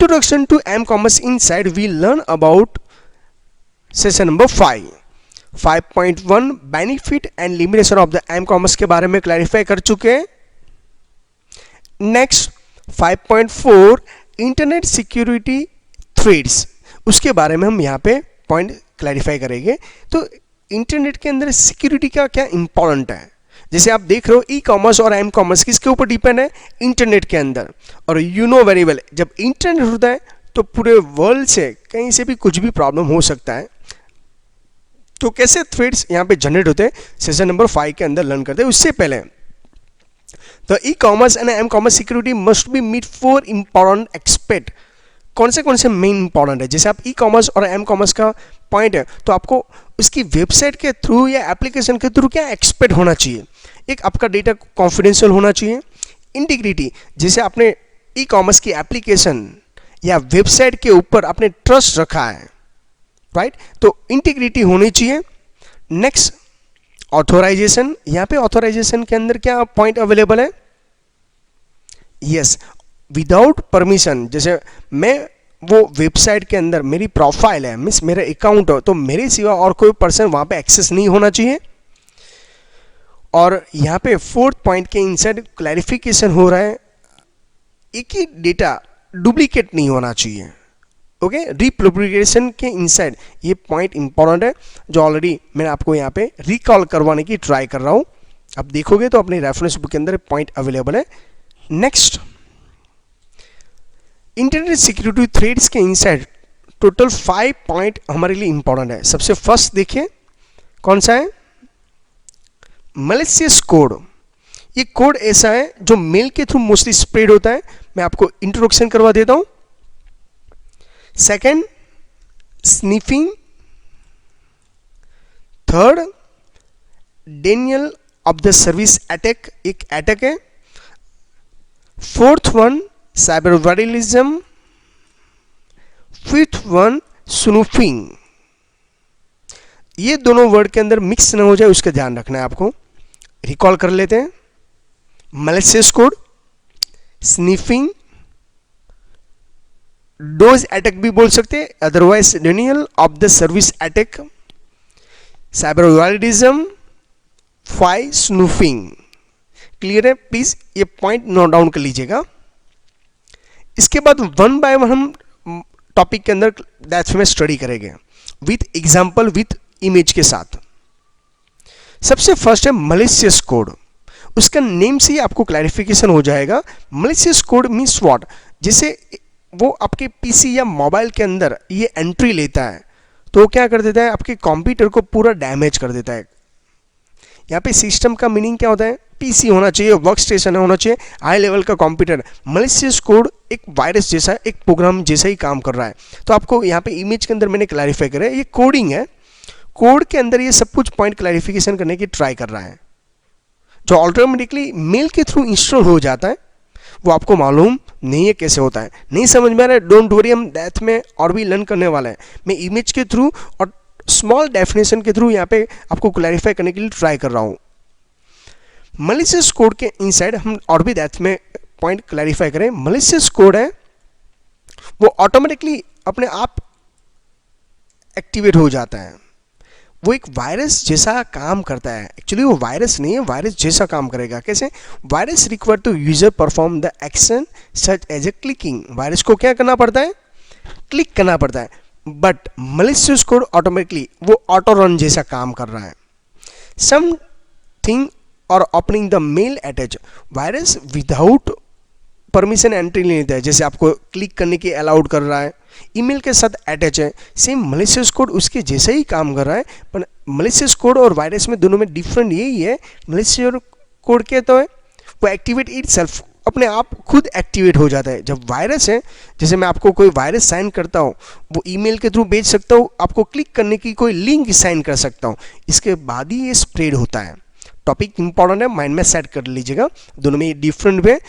Introduction to M commerce inside we learn about session number 5.1 benefit and limitation of the M commerce के बारे में clarify कर चुके हैं। नेक्स्ट 5.4 इंटरनेट सिक्योरिटी थ्रेड्स, उसके बारे में हम यहाँ पे पॉइंट क्लैरिफाई करेंगे। तो इंटरनेट के अंदर सिक्योरिटी का क्या इंपॉर्टेंट है, जैसे आप देख रहे हो ई कॉमर्स और एम कॉमर्स किसके ऊपर डिपेंड है, इंटरनेट के अंदर। और यू नो वेरी वेल, जब इंटरनेट होता है तो पूरे वर्ल्ड से कहीं से भी कुछ भी प्रॉब्लम हो सकता है। तो कैसे थ्रेड्स यहाँ पे जनरेट होते हैं सेशन नंबर 5 के अंदर लर्न करते हैं। उससे पहले तो E commerce and M commerce security must be meet 4 important expect. कौन से मेन इंपॉर्टेंट है, जैसे आप ई कॉमर्स और एम कॉमर्स का पॉइंट है तो आपको उसकी वेबसाइट के थ्रू या एप्लीकेशन के थ्रू क्या एक्सपेक्ट होना चाहिए। एक आपका डेटा कॉन्फिडेंशियल होना चाहिए। इंटीग्रिटी, जैसे आपने ई कॉमर्स की एप्लीकेशन या वेबसाइट के ऊपर आपने ट्रस्ट रखा है, राइट, तो इंटीग्रिटी होनी चाहिए। नेक्स्ट ऑथोराइजेशन, यहाँ पे ऑथोराइजेशन के अंदर क्या पॉइंट अवेलेबल है, यस, विदाउट परमिशन। जैसे मैं वो वेबसाइट के अंदर मेरी प्रोफाइल है, मीन्स मेरा अकाउंट हो, तो मेरे सिवा और कोई पर्सन वहाँ पे एक्सेस नहीं होना चाहिए। और यहाँ पे 4th पॉइंट के इनसाइड क्लैरिफिकेशन हो रहा है, एक ही डेटा डुप्लीकेट नहीं होना चाहिए। ओके, रिपब्लिकेशन के इनसाइड ये पॉइंट इंपॉर्टेंट है, जो ऑलरेडी मैं आपको यहाँ पे रिकॉल करवाने की ट्राई कर रहा हूँ। आप देखोगे तो अपने रेफरेंस बुक के अंदर पॉइंट अवेलेबल है। नेक्स्ट, इंटरनेट सिक्योरिटी थ्रेड्स के इनसाइड टोटल 5 पॉइंट हमारे लिए इंपॉर्टेंट है। सबसे फर्स्ट देखिए कौन सा है, मैलिशियस कोड। ये कोड ऐसा है जो मेल के थ्रू मोस्टली स्प्रेड होता है। मैं आपको इंट्रोडक्शन करवा देता हूं। Second, sniffing. Third, denial of the service attack, एक अटैक है। Fourth one, cyber vandalism. Fifth one, spoofing. ये दोनों वर्ड के अंदर मिक्स ना हो जाए, उसका ध्यान रखना है आपको। रिकॉल कर लेते हैं, malicious code, sniffing, DoS attack भी बोल सकते हैं, otherwise denial of the service attack, cyber vandalism, 5 spoofing. Clear है? प्लीज ये पॉइंट नोट डाउन कर लीजिएगा। इसके बाद 1 बाय 1 हम टॉपिक के अंदर दैट्स में स्टडी करेंगे विथ एग्जाम्पल, विथ इमेज के साथ। सबसे फर्स्ट है मैलिशियस कोड। उसका नेम से ही आपको क्लैरिफिकेशन हो जाएगा। मैलिशियस कोड मीन्स व्हाट, जैसे वो आपके पीसी या मोबाइल के अंदर ये एंट्री लेता है तो वो क्या कर देता है, आपके कंप्यूटर को पूरा डैमेज कर देता है। यहाँ पे सिस्टम का मीनिंग क्या होता है, पीसी होना चाहिए, वर्क स्टेशन होना चाहिए, हाई लेवल का कंप्यूटर। मैलिशियस कोड एक वायरस जैसा, एक प्रोग्राम जैसा ही काम कर रहा है। तो आपको यहाँ पे इमेज के अंदर मैंने क्लैरिफाई करा है, ये कोडिंग है। कोड के अंदर ये सब कुछ पॉइंट क्लैरिफिकेशन करने की ट्राई कर रहा है, जो ऑटोमेटिकली मेल के थ्रू इंस्टॉल हो जाता है। वो आपको मालूम नहीं है कैसे होता है, नहीं समझ में आ रहा है, डोंट वरी, हम दैट में और भी लर्न करने वाला है। मैं इमेज के थ्रू और स्मॉल डेफिनेशन के थ्रू यहाँ पे आपको क्लैरिफाई करने के लिए ट्राई कर रहा हूँ। मैलिशियस कोड के इनसाइड हम और भी दैट में पॉइंट क्लैरिफाई करें। मैलिशियस कोड है वो ऑटोमेटिकली अपने आप एक्टिवेट हो जाता है। वो एक वायरस जैसा काम करता है। एक्चुअली वो वायरस नहीं है, वायरस जैसा काम करेगा। कैसे? Virus require to user perform the action such as a clicking. Virus को क्या करना पड़ता है, क्लिक करना पड़ता है। बट मैलिशियस कोड ऑटोमेटिकली वो ऑटो रन जैसा काम कर रहा है। समथिंग और opening the mail attach, virus without permission entry नहीं लेता है, जैसे आपको क्लिक करने की अलाउड कर रहा है, ईमेल के साथ अटैच है। सेम मैलिशियस कोड उसके जैसे ही काम कर रहा है। पर मैलिशियस कोड और वायरस में दोनों में डिफरेंट यही है, मैलिशियस कोड क्या तो है वो एक्टिवेट इटसेल्फ, अपने आप खुद एक्टिवेट हो जाता है। जब वायरस है, जैसे मैं आपको कोई वायरस साइन करता हूँ, वो ईमेल के थ्रू भेज सकता हूँ, आपको क्लिक करने की कोई लिंक साइन कर सकता हूँ, इसके बाद ही ये स्प्रेड होता है। टॉपिक इंपॉर्टेंट है, माइंड में सेट कर लीजिएगा। दोनों में डिफरेंट वे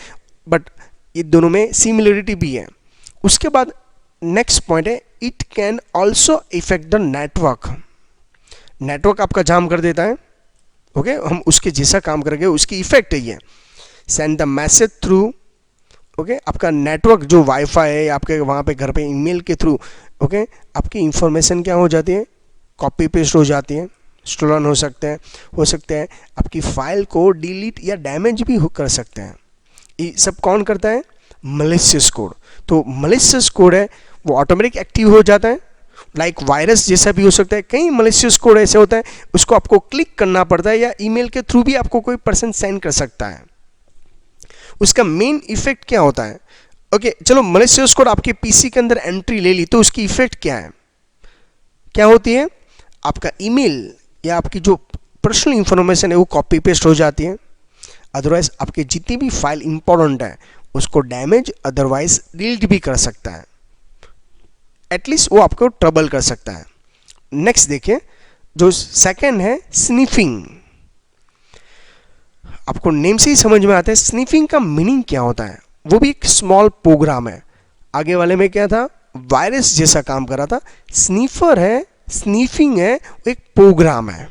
बट ये दोनों में सिमिलरिटी भी है। उसके बाद नेक्स्ट पॉइंट है, it can also effect the network. Network आपका जाम कर देता है। ओके, हम उसके जैसा काम करेंगे, उसकी इफेक्ट है ये। Send the message through okay आपका नेटवर्क जो वाईफाई है आपके वहाँ पे घर पे ईमेल के थ्रू ओके आपकी इंफॉर्मेशन क्या हो जाती है, कॉपी पेस्ट हो जाती है, स्टोलन हो सकते हैं आपकी फाइल को डिलीट या डैमेज भी कर सकते हैं। ये सब कौन करता है, मलिशियस कोड। तो मलिशियस कोड है वो ऑटोमेटिक एक्टिव हो जाता है, लाइक वायरस जैसा भी हो सकता है। कई मलिशियस कोड ऐसे होता है उसको आपको क्लिक करना पड़ता है या ईमेल के थ्रू भी आपको कोई पर्सन सेंड कर सकता है। उसका मेन इफेक्ट क्या होता है, ओके चलो मलिशियस कोड आपके पीसी के अंदर एंट्री ले ली तो उसकी इफेक्ट क्या है, क्या होती है, आपका ईमेल या आपकी जो पर्सनल इंफॉर्मेशन है वो कॉपी पेस्ट हो जाती है। अदरवाइज आपके जितनी भी फाइल इंपॉर्टेंट है उसको डैमेज अदरवाइज डिलीट भी कर सकता है, एटलीस्ट वो आपको ट्रबल कर सकता है। नेक्स्ट देखिए जो सेकंड है स्निफिंग। आपको नेम से ही समझ में आता है स्निफिंग का मीनिंग क्या होता है। वो भी एक स्मॉल प्रोग्राम है, आगे वाले में क्या था, वायरस जैसा काम कर रहा था। स्नीफर है, स्नीफिंग है, एक प्रोग्राम है,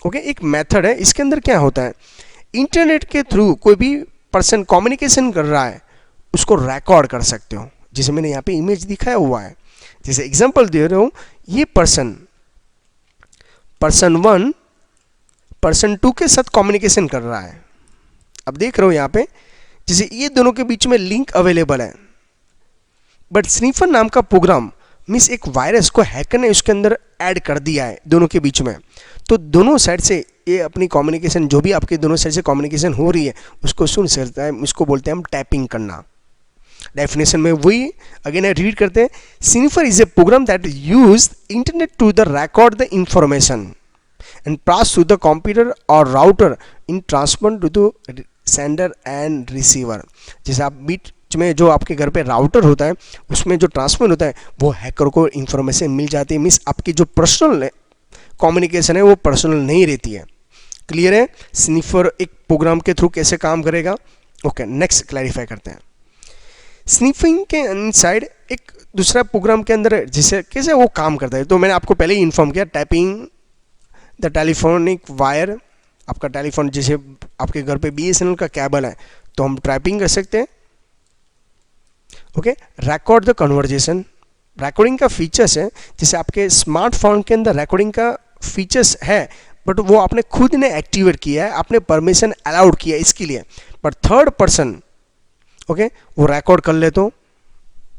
ओके एक मेथड है। इसके अंदर क्या होता है, इंटरनेट के थ्रू कोई भी पर्सन कम्युनिकेशन कर रहा है उसको रिकॉर्ड कर सकते हो, जैसे मैंने यहाँ पे इमेज दिखाया हुआ है। जैसे एग्जांपल दे रहा हूँ, ये पर्सन 1 पर्सन 2 के साथ कम्युनिकेशन कर रहा है। अब देख रहे हो यहाँ पे जैसे ये दोनों के बीच में लिंक अवेलेबल है, बट स्नीफर नाम का प्रोग्राम मीन्स एक वायरस को हैकर ने उसके अंदर ऐड कर दिया है दोनों के बीच में। तो दोनों साइड से ये अपनी कम्युनिकेशन जो भी आपके दोनों साइड से कम्युनिकेशन हो रही है उसको सुन सकता है। इसको बोलते हैं हम टैपिंग करना। डेफिनेशन में वही अगेन रीड करते हैं, sniffer is a program that use internet to the record the information and pass through the computer or router in transfer to the sender and receiver। जैसे आप बीच में जो आपके घर पे राउटर होता है उसमें जो ट्रांसफर होता है वो हैकर को इंफॉर्मेशन मिल जाती है, मीन्स आपकी जो पर्सनल कम्युनिकेशन है वो पर्सनल नहीं रहती है। क्लियर है स्नीफर एक प्रोग्राम के थ्रू कैसे काम करेगा। ओके नेक्स्ट क्लैरिफाई करते हैं। स्नीफिंग के इनसाइड एक दूसरा प्रोग्राम के अंदर जिसे कैसे वो काम करता है, तो मैंने आपको पहले ही इन्फॉर्म किया, टाइपिंग द टेलीफोनिक वायर। आपका टेलीफोन जैसे आपके घर पे BSNL का केबल है तो हम टाइपिंग कर सकते हैं। Okay record the conversation, recording का फीचर्स है, जैसे आपके स्मार्टफोन के अंदर रिकॉर्डिंग का फीचर्स है बट वो आपने खुद ने एक्टिवेट किया है, आपने परमिशन अलाउड किया है इसके लिए, पर थर्ड पर्सन ओके वो रिकॉर्ड कर ले तो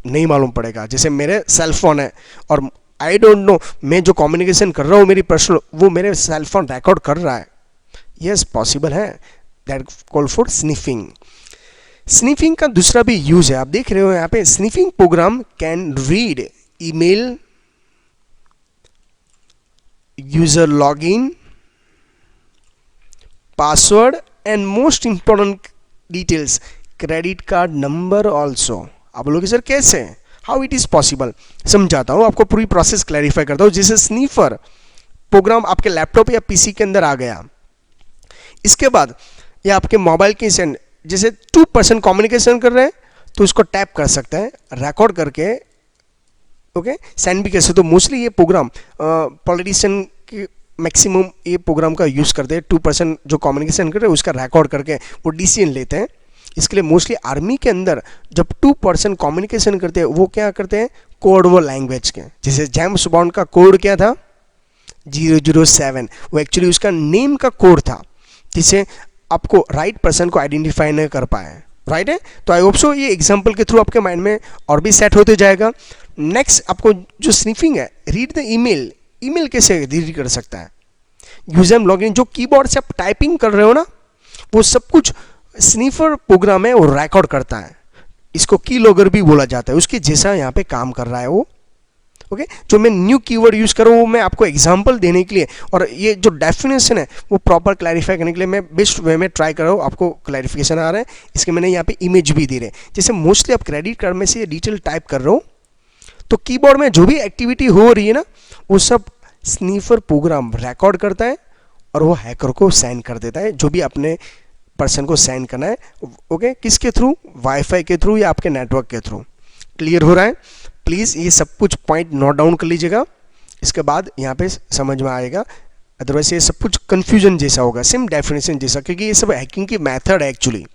नहीं मालूम पड़ेगा। जैसे मेरे सेलफोन है और आई डोंट नो मैं जो कम्युनिकेशन कर रहा हूँ मेरी पर्सनल वो मेरे सेलफोन रिकॉर्ड कर रहा है, यस पॉसिबल है, that call for sniffing. Sniffing का दूसरा भी यूज है, आप देख रहे हो यहाँ पे sniffing program can read email, user login, password and most important details credit card number also. आप बोलोगे सर कैसे, हाउ इट इज पॉसिबल, समझाता हूँ आपको, पूरी प्रोसेस क्लैरिफाई करता हूँ। जैसे स्नीफर प्रोग्राम आपके लैपटॉप या पीसी के अंदर आ गया, इसके बाद या आपके मोबाइल के सेंड जैसे 2 पर्सन कम्युनिकेशन कर रहे हैं तो उसको टैप कर सकता है, रिकॉर्ड करके ओके सेंड भी कर सकते। तो मोस्टली ये प्रोग्राम पॉलिटिशियन के मैक्सिमम ये प्रोग्राम का यूज़ करते हैं। 2 पर्सन जो कम्युनिकेशन कर रहे हैं उसका रिकॉर्ड करके वो डिसीजन लेते हैं। इसके लिए मोस्टली आर्मी के अंदर जब 2 पर्सन कम्युनिकेशन करते हैं वो क्या करते हैं, कोड वो लैंग्वेज के, जैसे जेम्स बॉन्ड का कोड क्या था 007, वो एक्चुअली उसका नेम का कोड था जिसे आपको राइट पर्सन को आइडेंटिफाई नहीं कर पाए, राइट है। तो आई होप सो ये एग्जांपल के थ्रू आपके माइंड में और भी सेट होते जाएगा। नेक्स्ट आपको जो स्निफिंग है, रीड द ईमेल, ईमेल कैसे रीड कर सकता है, यूजर लॉगिन, जो कीबोर्ड से आप टाइपिंग कर रहे हो ना वो सब कुछ स्नीफर प्रोग्राम है वो रिकॉर्ड करता है, इसको की लॉगर भी बोला जाता है, उसके जैसा यहाँ पे काम कर रहा है वो। ओके जो मैं न्यू कीवर्ड यूज कर रहा हूँ वो मैं आपको एग्जांपल देने के लिए और ये जो डेफिनेशन है वो प्रॉपर क्लैरिफाई करने के लिए मैं बेस्ट वे में ट्राई कर रहा हूँ, आपको क्लैरिफिकेशन आ रहा है इसके मैंने यहाँ पे इमेज भी दे रहे हैं। जैसे मोस्टली आप क्रेडिट कार्ड में से ये डिटेल टाइप कर रहे हो तो कीबोर्ड में जो भी एक्टिविटी हो रही है ना वो सब स्नीफर प्रोग्राम रिकॉर्ड करता है और वो हैकर को सेंड कर देता है, जो भी अपने पर्सन को सेंड करना है। ओके किसके थ्रू, वाईफाई के थ्रू या आपके नेटवर्क के थ्रू। क्लियर हो रहा है, प्लीज़ ये सब कुछ पॉइंट नोट डाउन कर लीजिएगा, इसके बाद यहाँ पे समझ में आएगा, अदरवाइज ये सब कुछ कंफ्यूजन जैसा होगा, सेम डेफिनेशन जैसा, क्योंकि ये सब हैकिंग की मेथड है एक्चुअली।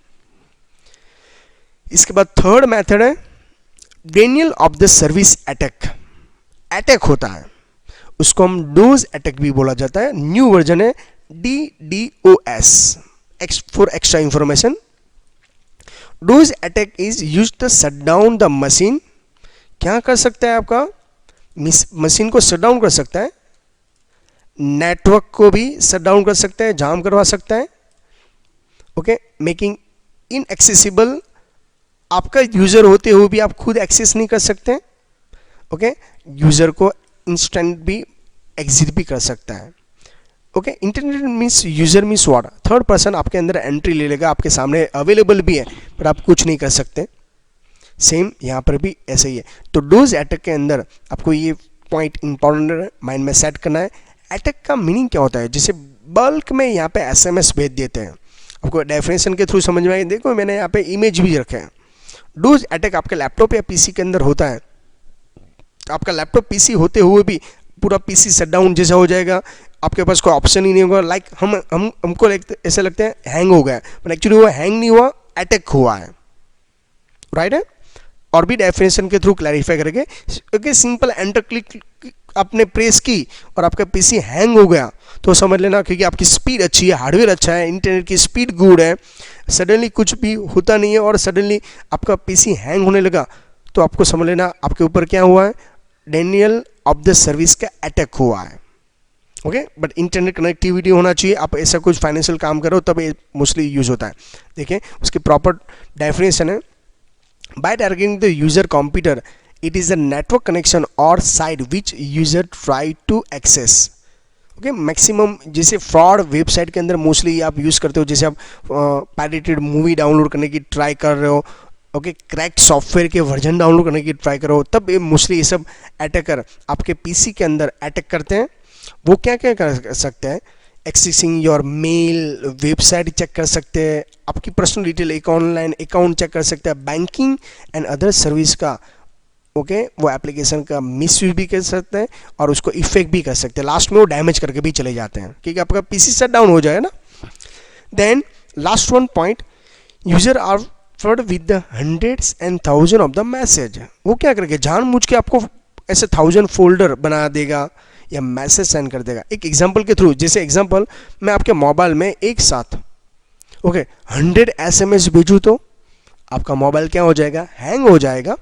इसके बाद थर्ड मेथड है Daniel of the service attack. Attack होता है उसको हम डोज अटैक भी बोला जाता है। न्यू वर्जन है DDoS, for extra information. DoS attack is use to shut down the machine. क्या कर सकता है, आपका मशीन को शट डाउन कर सकता है, नेटवर्क को भी शट डाउन कर सकता है, जाम करवा सकता है। ओके, मेकिंग इनएक्सेसिबल, आपका यूजर होते हुए भी आप खुद एक्सेस नहीं कर सकते। ओके, यूजर को इंस्टेंट भी एग्जिट भी कर सकता है। Okay, internet means user means what, third person आपके अंदर एंट्री ले लेगा, आपके सामने अवेलेबल भी है पर आप कुछ नहीं कर सकते। सेम यहाँ पर भी ऐसे ही है। तो डोज अटैक के अंदर आपको ये पॉइंट इंपॉर्टेंट माइंड में सेट करना है। अटैक का मीनिंग क्या होता है, जैसे बल्क में यहाँ पे SMS भेज देते हैं, आपको डेफिनेशन के थ्रू समझ में आए। देखो मैंने यहाँ पे इमेज भी रखे हैं। डोज अटैक आपके लैपटॉप या PC के अंदर होता है। आपका लैपटॉप PC होते हुए भी पूरा PC शट डाउन जैसा हो जाएगा, आपके पास कोई ऑप्शन ही नहीं होगा। लाइक हमको ऐसे लगता है हैंग हो गया, पर एक्चुअली वो हैंग नहीं हुआ, अटैक हुआ है। राइट है, और भी डेफिनेशन के थ्रू क्लैरिफाई करेंगे। ओके, सिंपल एंटर क्लिक आपने प्रेस की और आपका PC हैंग हो गया तो समझ लेना क्योंकि आपकी स्पीड अच्छी है, हार्डवेयर अच्छा है, इंटरनेट की स्पीड गुड है, सडनली कुछ भी होता नहीं है और सडनली आपका PC हैंग होने लगा तो आपको समझ लेना आपके ऊपर क्या हुआ है, डेनियल ऑफ द सर्विस का अटैक हुआ है। ओके, बट इंटरनेट कनेक्टिविटी होना चाहिए। आप ऐसा कुछ फाइनेंशियल काम करो तब ये मोस्टली यूज होता है। देखिए उसकी प्रॉपर डेफिनेशन है, by targeting the user computer it is a network connection or site which user try to access। Okay, maximum जैसे फ्रॉड वेबसाइट के अंदर मोस्टली आप यूज़ करते हो, जैसे आप पायरेटेड मूवी डाउनलोड करने की ट्राई कर रहे हो, ओके, क्रैक्ड सॉफ्टवेयर के वर्जन डाउनलोड करने की ट्राई करो, तब ये मोस्टली ये सब अटैकर आपके PC के अंदर अटैक करते हैं। वो क्या क्या कर सकते हैं, accessing your mail, website check कर सकते हैं, आपकी पर्सनल डिटेल, एक ऑनलाइन अकाउंट चेक कर सकते हैं, बैंकिंग एंड अदर सर्विस का ओके वो एप्लीकेशन का मिसयूज भी कर सकते हैं और उसको इफेक्ट भी कर सकते हैं। लास्ट में वो डैमेज करके भी चले जाते हैं क्योंकि आपका PC शट डाउन हो जाए ना। Then last one point, user are flood with the hundreds and thousand of the message. वो क्या करेगा, जानबूझ के आपको ऐसे 1000 फोल्डर बना देगा या मैसेज सेंड कर देगा। एक एग्जांपल के थ्रू, जैसे एग्जांपल मैं आपके मोबाइल में एक साथ ओके 100 SMS भेजूँ तो आपका मोबाइल क्या हो जाएगा, हैंग हो जाएगा।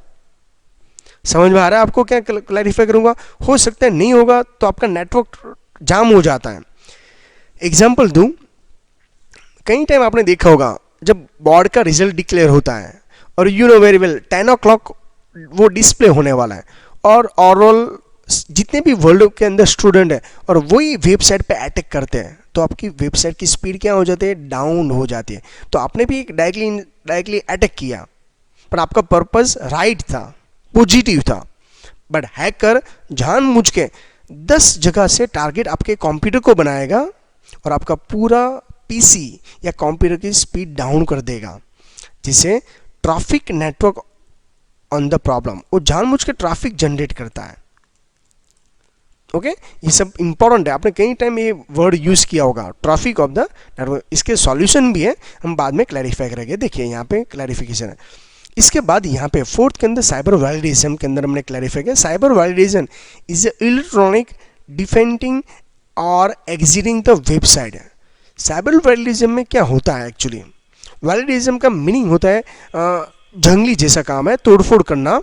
समझ में आ रहा है आपको, क्या क्लैरिफाई करूंगा। हो सकता है नहीं होगा तो आपका नेटवर्क जाम हो जाता है। एग्जांपल दूं, कई टाइम आपने देखा होगा जब बोर्ड का रिजल्ट डिक्लेयर होता है और you know very well 10 o'clock वो डिस्प्ले होने वाला है और ओवरऑल जितने भी वर्ल्ड के अंदर स्टूडेंट है और वही वेबसाइट पे अटैक करते हैं तो आपकी वेबसाइट की स्पीड क्या हो जाती है, डाउन हो जाती है। तो आपने भी एक डायरेक्टली अटैक किया पर आपका पर्पस राइट था, पॉजिटिव था, बट हैकर जानबूझ के 10 जगह से टारगेट आपके कंप्यूटर को बनाएगा और आपका पूरा PC या कंप्यूटर की स्पीड डाउन कर देगा, जिसे traffic network on the problem, वो जानबूझ के ट्रैफिक जनरेट करता है। ओके, ये सब इंपॉर्टेंट है, आपने कई टाइम ये वर्ड यूज किया होगा, ट्रैफिक ऑफ द नेटवर्क। इसके सॉल्यूशन भी है, हम बाद में क्लैरिफाई करेंगे। देखिए यहाँ पे क्लैरिफिकेशन है। इसके बाद यहाँ पे फोर्थ के अंदर साइबर वैलिडेशन के अंदर हमने क्लैरिफाई किया, cyber validation is electronic defending और exiting the website. Cyber validation में क्या होता है, एक्चुअली वैलिडेशन का मीनिंग होता है जंगली जैसा काम है, तोड़फोड़ करना,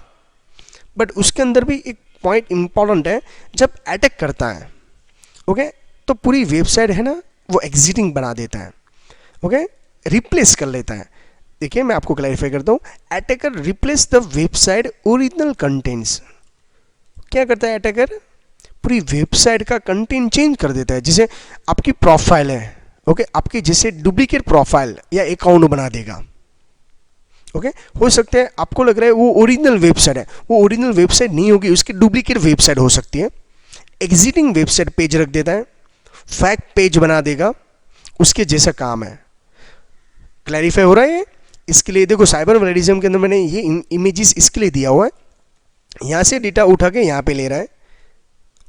बट उसके अंदर भी एक पॉइंट इंपॉर्टेंट है, जब अटैक करता है ओके तो पूरी वेबसाइट है ना वो एग्जिटिंग बना देता है, ओके रिप्लेस कर लेता है। देखिए मैं आपको क्लैरिफाई करता हूँ, attacker replace the website original contents. क्या करता है अटैकर, पूरी वेबसाइट का कंटेंट चेंज कर देता है। जैसे आपकी प्रोफाइल है ओके आपकी जैसे डुप्लीकेट प्रोफाइल या अकाउंट बना देगा। ओके हो सकता है आपको लग रहा है वो ओरिजिनल वेबसाइट है, वो ओरिजिनल वेबसाइट नहीं होगी, उसकी डुप्लीकेट वेबसाइट हो सकती है। एग्जिटिंग वेबसाइट पेज रख देता है, फेक पेज बना देगा, उसके जैसा काम है। क्लैरिफाई हो रहा है। इसके लिए देखो साइबर वैलिडेशन के अंदर मैंने ये इमेजेस इसके लिए दिया हुआ है, यहाँ से डेटा उठा के यहाँ पे ले रहा है।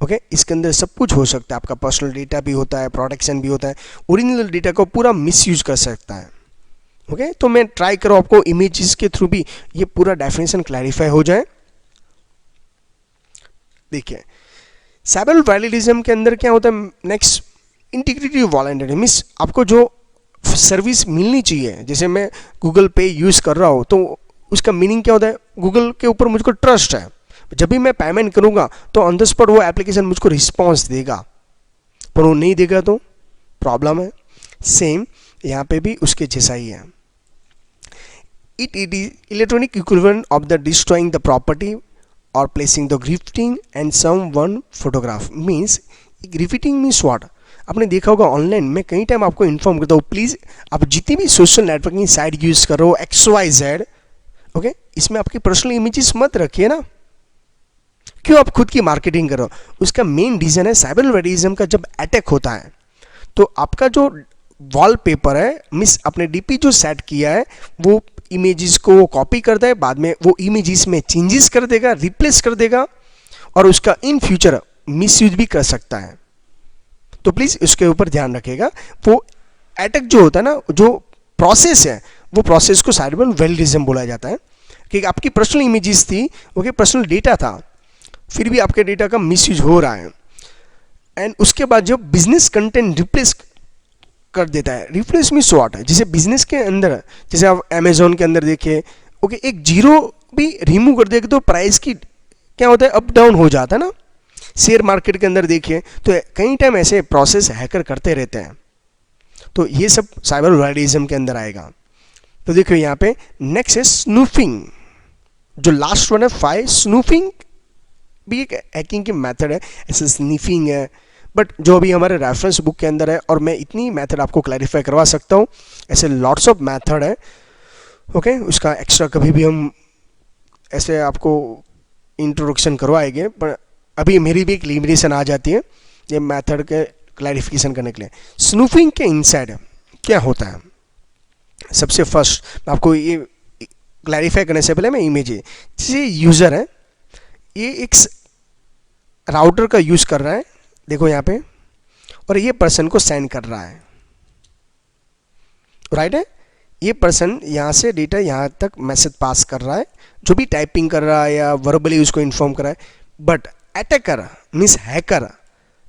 ओके इसके अंदर सब कुछ हो सकता है, आपका पर्सनल डेटा भी होता है, प्रोटेक्शन भी होता है, ओरिजिनल डेटा को पूरा मिसयूज कर सकता है। ओके तो मैं ट्राई करूँ आपको इमेजेस के थ्रू भी ये पूरा डेफिनेशन क्लैरिफाई हो जाए। देखिए साइबर वैलिडिज्म के अंदर क्या होता है, नेक्स्ट इंटीग्रिटी वॉलंटरी मीन्स आपको जो सर्विस मिलनी चाहिए, जैसे मैं गूगल पे यूज़ कर रहा हूँ तो उसका मीनिंग क्या होता है, गूगल के ऊपर मुझको ट्रस्ट है, जब भी मैं पेमेंट करूँगा तो ऑन द स्पॉट वो एप्लीकेशन मुझको रिस्पॉन्स देगा, पर वो नहीं देगा तो प्रॉब्लम है। सेम यहाँ पे भी उसके जैसा ही है। It is electronic equivalent of the destroying the property और placing the grifting and someone photograph means grifting means what, आपने देखा होगा ऑनलाइन मैं कई टाइम आपको इन्फॉर्म करता हूँ, प्लीज़ आप जितनी भी सोशल नेटवर्किंग साइट यूज़ कर रहे हो XYZ, ओके इसमें आपकी पर्सनल इमेजेस मत रखिए ना, क्यों आप खुद की मार्केटिंग कर रहे हो। उसका मेन रीज़न है साइबर वैलिडिज्म का जब अटैक होता है तो आपका जो वॉलपेपर है मिस आपने डीपी जो सेट किया है वो इमेजेस को वो कॉपी करता है, बाद में वो इमेजेस में चेंजेस कर देगा, रिप्लेस कर देगा और उसका इन फ्यूचर मिसयूज भी कर सकता है। तो प्लीज़ उसके ऊपर ध्यान रखिएगा। वो अटैक जो होता है ना, जो प्रोसेस है वो प्रोसेस को साइबर वैलिडिज्म बोला जाता है कि आपकी पर्सनल इमेजेस थी, ओके पर्सनल डेटा था, फिर भी आपके डेटा का मिसयूज हो रहा है एंड उसके बाद जो बिजनेस कंटेंट रिप्लेस कर देता है। रिप्लेस मीन्स व्हाट है, जैसे बिजनेस के अंदर जैसे आप अमेजोन के अंदर देखिए, ओके एक जीरो भी रिमूव कर देगा तो प्राइस की क्या होता है अप डाउन हो जाता है ना। शेयर मार्केट के अंदर देखिए तो कई टाइम ऐसे प्रोसेस हैकर करते रहते हैं, तो ये सब साइबर वैलिडिज्म के अंदर आएगा। तो देखिए यहाँ पे नेक्स्ट है स्नूफिंग, जो लास्ट वन है 5 स्नूफिंग भी एक हैकिंग की मेथड है, ऐसे स्नीफिंग है, बट जो अभी हमारे रेफरेंस बुक के अंदर है और मैं इतनी मेथड आपको क्लैरिफाई करवा सकता हूँ, ऐसे लॉट्स ऑफ मेथड है। ओके उसका एक्स्ट्रा कभी भी हम ऐसे आपको इंट्रोडक्शन करवाएंगे, पर अभी मेरी भी एक लिमिटेशन आ जाती है ये मेथड के क्लैरिफिकेशन करने के लिए। स्नूफिंग के इनसाइड क्या होता है, सबसे फर्स्ट मैं आपको ये क्लैरिफाई करने से पहले मैं इमेज जैसे यूज़र है ये एक राउटर का यूज़ कर रहा है, देखो यहाँ पे, और ये पर्सन को सेंड कर रहा है, राइट है, ये पर्सन यहाँ से डेटा यहाँ तक मैसेज पास कर रहा है, जो भी टाइपिंग कर रहा है या वर्बली उसको इन्फॉर्म कर रहा है, बट अटैकर मीन्स हैकर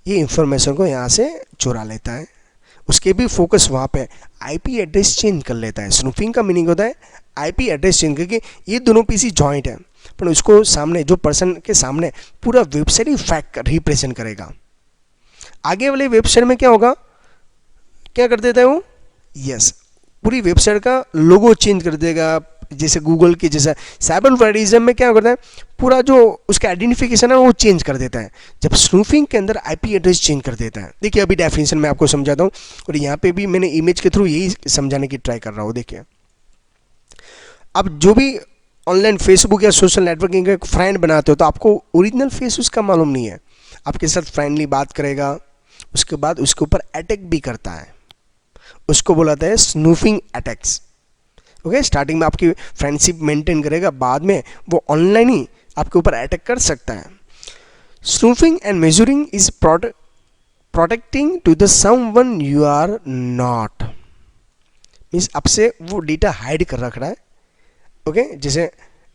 ये इंफॉर्मेशन को यहाँ से चुरा लेता है, उसके भी फोकस वहाँ पे आईपी एड्रेस चेंज कर लेता है। स्नूफिंग का मीनिंग होता है आईपी एड्रेस चेंज करके, ये दोनों पीसी जॉइंट है पर उसको सामने जो पर्सन के सामने पूरा वेबसाइट ही फैक्ट रिप्रेजेंट करेगा। आगे वाले वेबसाइट में क्या होगा, क्या कर देता है वो, यस पूरी वेबसाइट का लोगो चेंज कर देगा, जैसे गूगल के जैसा। साइबर वैलिडिज्म में क्या करता है, पूरा जो उसका आइडेंटिफिकेशन है वो चेंज कर देता है, जब स्नूफिंग के अंदर आईपी एड्रेस चेंज कर देता है। देखिए अभी डेफिनेशन मैं आपको समझाता हूँ और यहाँ पे भी मैंने इमेज के थ्रू यही समझाने की ट्राई कर रहा हूँ। देखिए अब जो भी ऑनलाइन फेसबुक या सोशल नेटवर्किंग का फ्रेंड बनाते हो तो आपको ओरिजिनल फेस उसका मालूम नहीं है, आपके साथ फ्रेंडली बात करेगा, उसके बाद उसके ऊपर अटैक भी करता है, उसको बोलाता है स्नूफिंग अटैक्स। ओके स्टार्टिंग में आपकी फ्रेंडशिप मेंटेन करेगा, बाद में वो ऑनलाइन ही आपके ऊपर अटैक कर सकता है। Spoofing and measuring is protecting to the someone you are not, means आपसे वो डेटा हाइड कर रख रहा है। ओके जैसे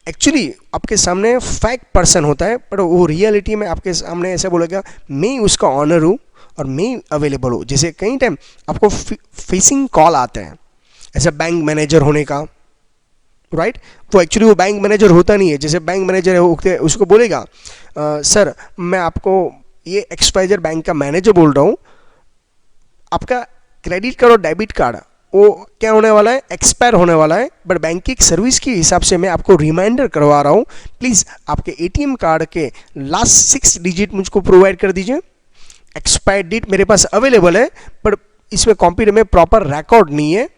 एक्चुअली आपके सामने फैक्ट पर्सन होता है, पर वो रियलिटी में आपके सामने ऐसा बोलेगा मैं उसका ऑनर हूँ और मैं अवेलेबल हूँ। जैसे कई टाइम आपको फिशिंग कॉल आते हैं ऐसा बैंक मैनेजर होने का, राइट वो एक्चुअली वो बैंक मैनेजर होता नहीं है। जैसे बैंक मैनेजर है उसको बोलेगा सर मैं आपको ये XYZ बैंक का मैनेजर बोल रहा हूँ, आपका क्रेडिट कार्ड और डेबिट कार्ड वो क्या होने वाला है, एक्सपायर होने वाला है, बट बैंकिंग सर्विस के हिसाब से मैं आपको रिमाइंडर करवा रहा हूँ, प्लीज़ आपके ATM कार्ड के लास्ट 6 डिजिट मुझको प्रोवाइड कर दीजिए। एक्सपायर डेट मेरे पास अवेलेबल है पर इसमें कंप्यूटर में प्रॉपर रिकॉर्ड नहीं है,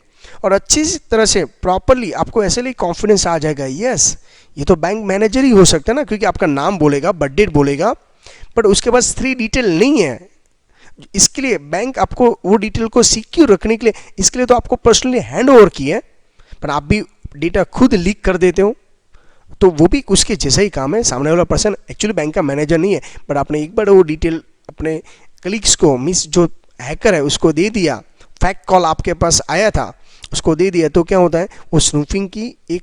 और अच्छी तरह से प्रॉपरली आपको ऐसे लिए कॉन्फिडेंस आ जाएगा, यस ये तो बैंक मैनेजर ही हो सकता है ना, क्योंकि आपका नाम बोलेगा, बर्थ डेट बोलेगा, बट उसके पास 3 डिटेल नहीं है। इसके लिए बैंक आपको वो डिटेल को सिक्योर रखने के लिए इसके लिए तो आपको पर्सनली हैंड ओवर किया है, पर आप भी डेटा खुद लीक कर देते हो, तो वो भी उसके जैसा ही काम है। सामने वाला पर्सन एक्चुअली बैंक का मैनेजर नहीं है, बट आपने एक बार वो डिटेल अपने कलीग्स को मीन्स जो हैकर है उसको दे दिया, फैक्ट कॉल आपके पास आया था, उसको दे दिया तो क्या होता है, वो स्नूफिंग की एक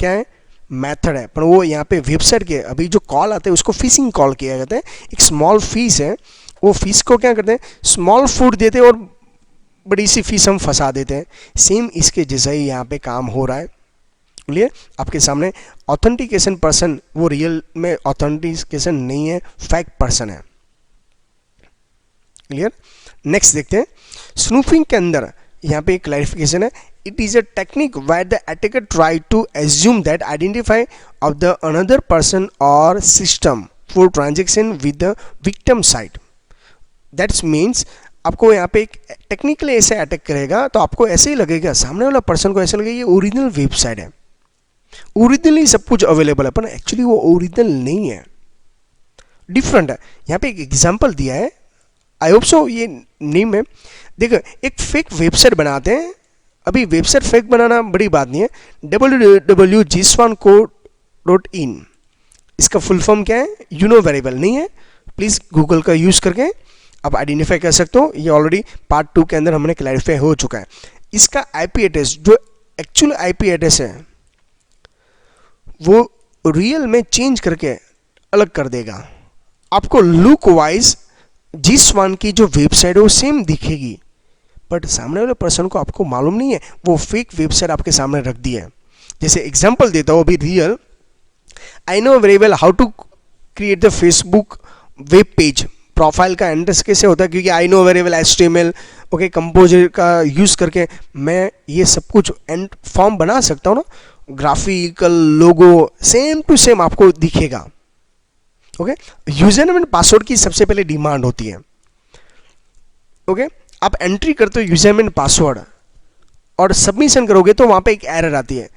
क्या है मेथड है। पर वो यहाँ पे वेबसाइट के अभी जो कॉल आते हैं उसको फिशिंग कॉल किया जाता है। एक स्मॉल फीस है, वो फीस को क्या करते हैं, स्मॉल फूड देते हैं और बड़ी सी फीस हम फंसा देते हैं। सेम इसके जैसा ही यहाँ पे काम हो रहा है। क्लियर? आपके सामने ऑथेंटिकेशन पर्सन वो रियल में ऑथेंटिकेशन नहीं है, फेक पर्सन है। क्लियर? नेक्स्ट देखते हैं, स्नूफिंग के अंदर यहाँ पे एक क्लैरिफिकेशन है, it is a technique where the attacker try to assume that identify of the another person और system for transaction with the victim side. That's means आपको यहाँ पे एक टेक्निकली ऐसे अटैक करेगा तो आपको ऐसे ही लगेगा, सामने वाला पर्सन को ऐसा लगेगा ये ओरिजिनल वेबसाइट है, ओरिजिनली सब कुछ अवेलेबल है, पर एक्चुअली वो ओरिजिनल नहीं है, डिफरेंट है। यहाँ पे एक एग्जांपल दिया है, आई होप सो ये नेम है। देखो एक फेक वेबसाइट बनाते हैं, अभी वेबसाइट फेक बनाना बड़ी बात नहीं है, www.gswanco.in, इसका फुल फॉर्म क्या है, यू नो वेरिएबल नहीं है, प्लीज़ गूगल का यूज़ करके आप आइडेंटिफाई कर सकते हो। ये ऑलरेडी पार्ट 2 के अंदर हमने क्लैरिफाई हो चुका है। इसका आईपी एड्रेस जो एक्चुअल आईपी एड्रेस है वो रियल में चेंज करके अलग कर देगा। आपको लुक वाइज G-SWAN की जो वेबसाइट है वो सेम दिखेगी, बट सामने वाले पर्सन को आपको मालूम नहीं है वो फेक वेबसाइट आपके सामने रख दी है। जैसे एग्जांपल देता हूँ अभी real, I know very well how to create the Facebook web page. Profile का एड्रेस कैसे होता है, क्योंकि I know very well HTML okay composer का यूज़ करके मैं ये सब कुछ एंड फॉर्म बना सकता हूँ ना, graphical logo same to same आपको दिखेगा। Okay user name and password की सबसे पहले डिमांड होती है। ओके आप एंट्री करते हो यूजर नेम एंड पासवर्ड और सबमिशन करोगे तो वहाँ पे एक एरर आती है,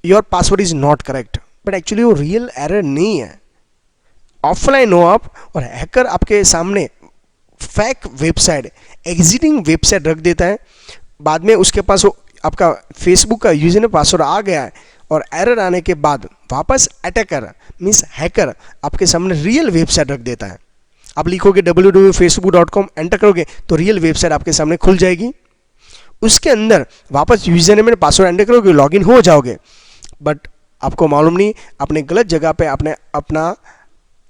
your password is not correct, but actually वो रियल एरर नहीं है। ऑफलाइन हो आप और हैकर आपके सामने फेक वेबसाइट, एग्जिटिंग वेबसाइट रख देता है, बाद में उसके पास आपका फेसबुक का यूजर नेम पासवर्ड आ गया है और एरर आने के बाद वापस अटैकर मीन्स हैकर आपके सामने रियल वेबसाइट रख देता है। आप लिखोगे www.facebook.com, एंटर करोगे तो रियल वेबसाइट आपके सामने खुल जाएगी, उसके अंदर वापस user name and password enter करोगे, लॉगिन हो जाओगे, बट आपको मालूम नहीं आपने गलत जगह पे आपने अपना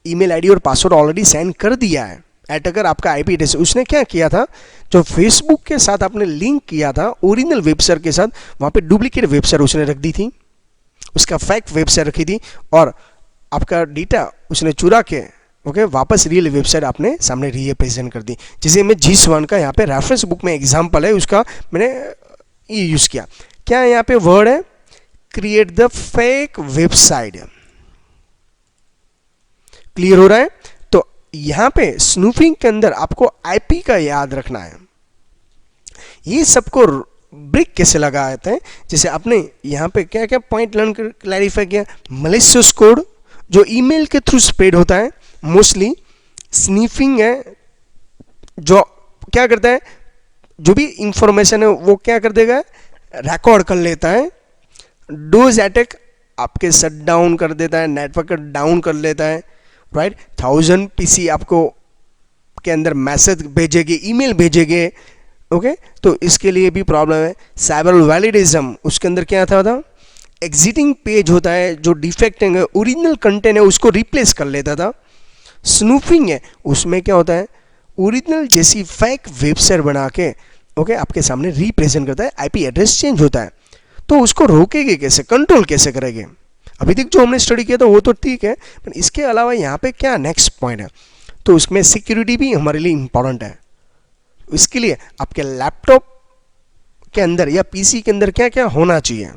ईमेल आईडी और पासवर्ड ऑलरेडी सेंड कर दिया है। अटैकर आपका आईपी एड्रेस उसने क्या किया था, जो फेसबुक के साथ आपने लिंक किया था ओरिजिनल वेबसाइट के साथ, वहाँ पे डुप्लीकेट वेबसाइट उसने रख दी थी, उसका फेक वेबसाइट रखी थी और आपका डेटा उसने चुरा के ओके वापस रियल वेबसाइट आपने सामने रिप्रेजेंट कर दी। जिसे मैं G-SWAN का यहाँ पे रेफरेंस बुक में एग्जांपल है उसका मैंने ये यूज़ किया। क्या यहाँ पे वर्ड है, create the fake website. Clear हो रहा है? तो यहाँ पे स्नूफिंग के अंदर आपको आईपी का याद रखना है। ये सबको ब्रिक कैसे लगाते हैं, जैसे आपने यहाँ पे क्या क्या पॉइंट लर्न कर क्लैरिफाई किया, मलिशियस कोड जो ईमेल के थ्रू स्प्रेड होता है मोस्टली, स्नीफिंग है जो क्या करता है जो भी इंफॉर्मेशन है वो क्या कर देगा, रिकॉर्ड कर लेता है। डोज अटैक आपके शट डाउन कर देता है, नेटवर्क डाउन कर लेता है, राइट। 1000 पीसी आपको के अंदर मैसेज भेजेंगे, ईमेल भेजेंगे, ओके तो इसके लिए भी प्रॉब्लम है। साइबर वैलिडिज्म उसके अंदर क्या था, एग्जिटिंग पेज होता है जो डिफेक्ट है, ओरिजिनल कंटेंट है उसको रिप्लेस कर लेता था। स्नूफिंग है उसमें क्या होता है, ओरिजिनल जैसी फेक वेबसाइट बना के ओके आपके सामने रिप्रेजेंट करता है, आईपी एड्रेस चेंज होता है, तो उसको रोकेंगे कैसे, कंट्रोल कैसे करेंगे। अभी तक जो हमने स्टडी किया था वो तो ठीक है, पर इसके अलावा यहाँ पे क्या नेक्स्ट पॉइंट है, तो उसमें सिक्योरिटी भी हमारे लिए इंपॉर्टेंट है। इसके लिए आपके लैपटॉप के अंदर या पीसी के अंदर क्या क्या होना चाहिए,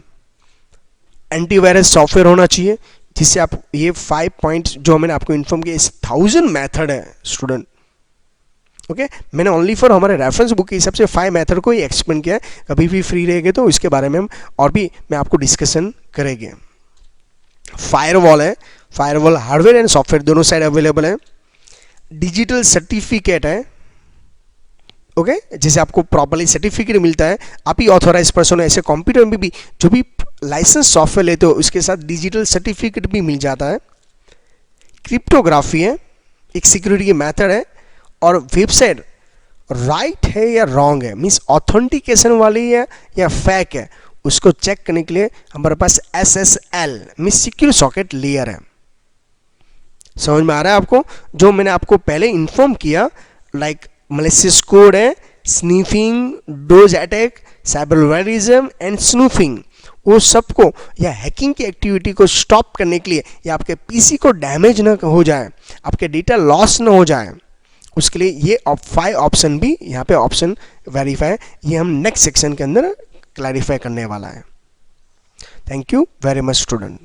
एंटीवायरस सॉफ्टवेयर होना चाहिए, जिससे आप ये 5 पॉइंट्स जो मैंने आपको इन्फॉर्म किया, इस 1000 मेथड है स्टूडेंट, ओके मैंने ओनली फॉर हमारे रेफरेंस बुक के हिसाब से 5 मेथड को ही एक्सप्लेन किया है। कभी भी फ्री रहेंगे तो इसके बारे में हम और भी मैं आपको डिस्कशन करेंगे। फायरवॉल है, फायरवॉल हार्डवेयर एंड सॉफ्टवेयर दोनों साइड अवेलेबल है। डिजिटल सर्टिफिकेट है, ओके जैसे आपको प्रॉपर्ली सर्टिफिकेट मिलता है, आप ही ऑथोराइज पर्सन है, ऐसे कंप्यूटर में भी जो भी लाइसेंस सॉफ्टवेयर लेते हो उसके साथ डिजिटल सर्टिफिकेट भी मिल जाता है। क्रिप्टोग्राफी है, एक सिक्योरिटी की मेथड है, और वेबसाइट राइट है या रॉन्ग है, मीन्स ऑथेंटिकेशन वाली है या फेक है, उसको चेक करने के लिए हमारे पास SSL means secure socket layer है। समझ में आ रहा है आपको? जो मैंने आपको पहले इन्फॉर्म किया, लाइक मैलिशियस कोड है, स्नीफिंग, डोज अटैक, साइबरवायरिज्म एंड स्नूफिंग, वो सबको या हैकिंग की एक्टिविटी को स्टॉप करने के लिए, या आपके पीसी को डैमेज ना हो जाए, आपके डेटा लॉस ना हो जाए, उसके लिए ये 5 ऑप्शन भी यहाँ पे ऑप्शन वेरीफाई, ये हम नेक्स्ट सेक्शन के अंदर क्लैरिफाई करने वाला है। Thank you very much student.